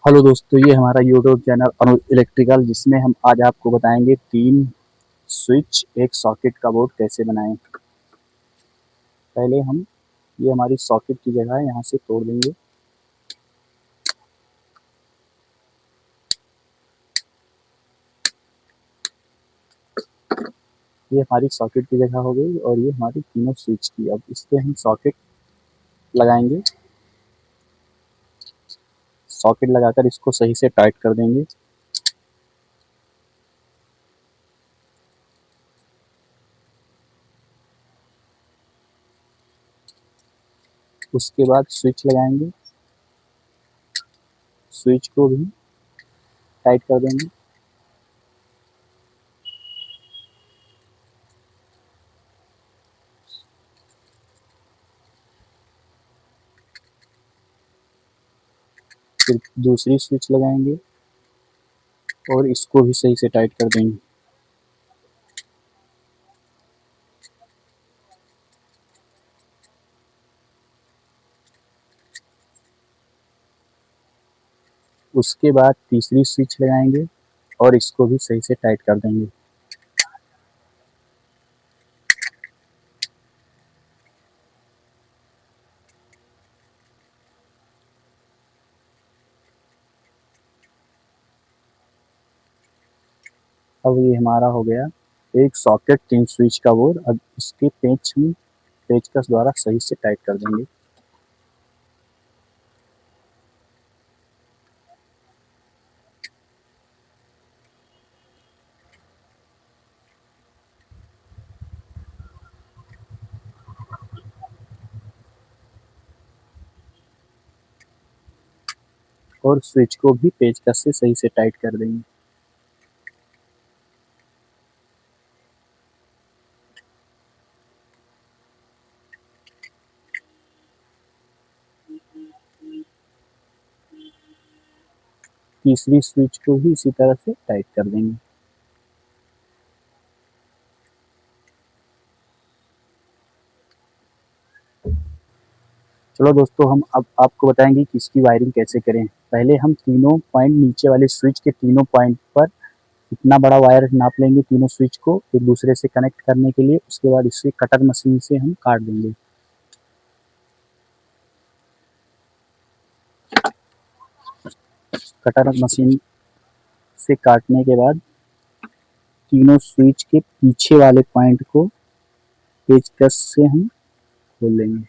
Hello दोस्तों, ये हमारा यूट्यूब चैनल अनुज इलेक्ट्रिकल, जिसमें हम आज आपको बताएंगे 3 स्विच एक सॉकेट का बोर्ड कैसे बनाएं। पहले हम ये हमारी सॉकेट की जगह है, यहाँ से तोड़ देंगे। ये हमारी सॉकेट की जगह हो गई और ये हमारी तीनों स्विच की। अब इस पे हम सॉकेट लगाएंगे। सॉकेट लगाकर इसको सही से टाइट कर देंगे। उसके बाद स्विच लगाएंगे, स्विच को भी टाइट कर देंगे। फिर दूसरी स्विच लगाएंगे और इसको भी सही से टाइट कर देंगे। उसके बाद तीसरी स्विच लगाएंगे और इसको भी सही से टाइट कर देंगे। अब ये हमारा हो गया एक सॉकेट 3 स्विच का बोर्ड। अब इसके पेंच हम पेचकस द्वारा सही से टाइट कर देंगे। और स्विच को भी पेचकस से सही से टाइट कर देंगे। तीसरी स्विच को भी इसी तरह से टाइट कर देंगे। चलो दोस्तों, हम अब आपको बताएंगे कि इसकी वायरिंग कैसे करें। पहले हम तीनों पॉइंट नीचे वाले स्विच के तीनों पॉइंट पर इतना बड़ा वायर नाप लेंगे, तीनों स्विच को एक दूसरे से कनेक्ट करने के लिए। उसके बाद इसे कटर मशीन से हम काट देंगे। कटर मशीन से काटने के बाद तीनों स्विच के पीछे वाले पॉइंट को पेचकस से हम खोल लेंगे।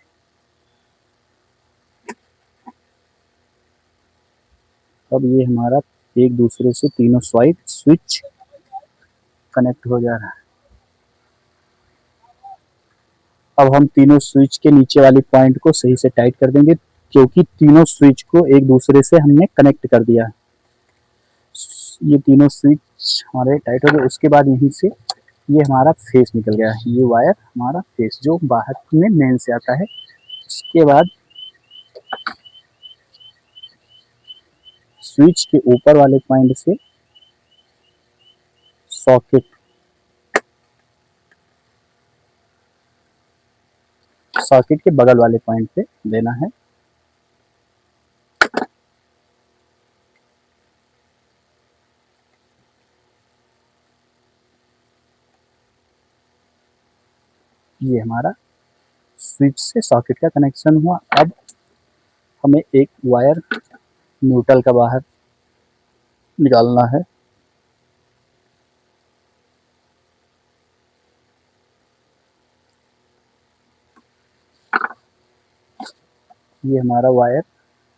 अब ये हमारा एक दूसरे से तीनों साइड स्विच कनेक्ट हो जा रहा है। अब हम तीनों स्विच के नीचे वाली पॉइंट को सही से टाइट कर देंगे, क्योंकि तीनों स्विच को एक दूसरे से हमने कनेक्ट कर दिया। ये तीनों स्विच हमारे टाइट हो गए। उसके बाद यहीं से ये हमारा फेस निकल गया है। ये वायर हमारा फेस जो बाहर में मेन से आता है। उसके बाद स्विच के ऊपर वाले पॉइंट से सॉकेट सॉकेट के बगल वाले पॉइंट पे देना है। ये हमारा स्विच से सॉकेट का कनेक्शन हुआ। अब हमें एक वायर न्यूट्रल का बाहर निकालना है। ये हमारा वायर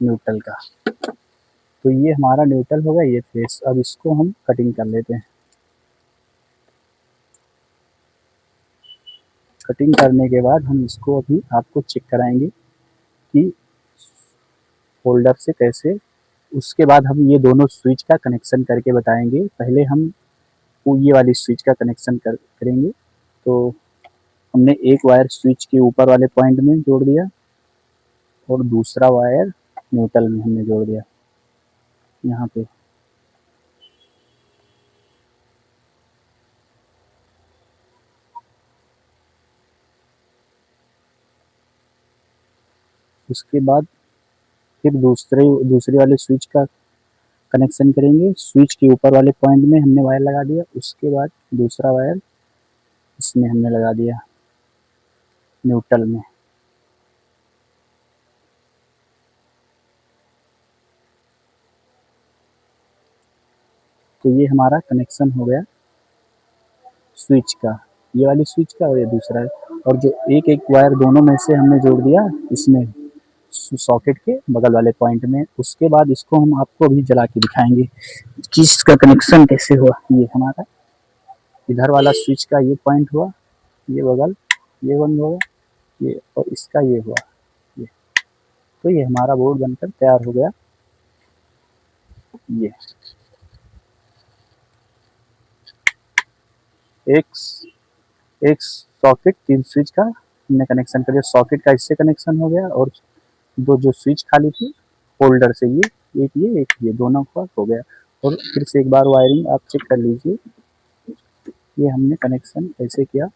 न्यूट्रल का। तो ये हमारा न्यूट्रल होगा, ये फेस। अब इसको हम कटिंग कर लेते हैं। कटिंग करने के बाद हम इसको अभी आपको चेक कराएंगे कि होल्डर से कैसे। उसके बाद हम ये दोनों स्विच का कनेक्शन करके बताएंगे। पहले हम ये वाली स्विच का कनेक्शन करेंगे। तो हमने एक वायर स्विच के ऊपर वाले पॉइंट में जोड़ दिया और दूसरा वायर न्यूट्रल में हमने जोड़ दिया यहाँ पे। उसके बाद फिर दूसरी वाले स्विच का कनेक्शन करेंगे। स्विच के ऊपर वाले पॉइंट में हमने वायर लगा दिया, उसके बाद दूसरा वायर इसमें हमने लगा दिया न्यूट्रल में। तो ये हमारा कनेक्शन हो गया स्विच का, ये वाली स्विच का और ये दूसरा है। और जो एक एक वायर दोनों में से हमने जोड़ दिया इसमें सॉकेट के बगल वाले पॉइंट में। उसके बाद इसको हम आपको अभी जला के दिखाएंगे कि इसका कनेक्शन कैसे हुआ। ये हमारा इधर वाला स्विच का ये पॉइंट हुआ, ये बगल ये बंद होगा, ये और इसका ये हुआ ये। तो ये हमारा बोर्ड बनकर तैयार हो गया। ये एक सॉकेट 3 स्विच का हमने कनेक्शन कर दिया। सॉकेट का इससे कनेक्शन हो गया और दो जो स्विच खाली थी होल्डर से, ये एक ये दोनों का हो गया। और फिर से एक बार वायरिंग आप चेक कर लीजिए। ये हमने कनेक्शन ऐसे किया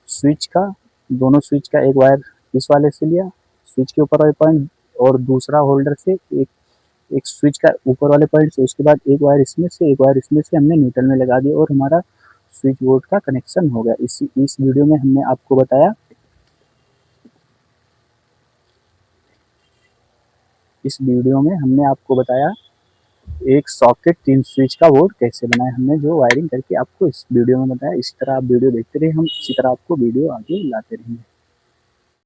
स्विच का, दोनों स्विच का एक वायर इस वाले से लिया स्विच के ऊपर वाले पॉइंट, और दूसरा होल्डर से एक स्विच का ऊपर वाले पॉइंट से, उसके बाद एक वायर इसमें से एक वायर इसमें से हमने न्यूट्रल में लगा दिया और हमारा स्विच बोर्ड का कनेक्शन हो गया। इस वीडियो में हमने आपको बताया, इस वीडियो में हमने आपको बताया एक सॉकेट 3 स्विच का बोर्ड कैसे बनाए, हमने जो वायरिंग करके आपको इस वीडियो में बताया। इसी तरह आप वीडियो देखते रहिए, हम इसी तरह आपको वीडियो आगे लाते रहेंगे।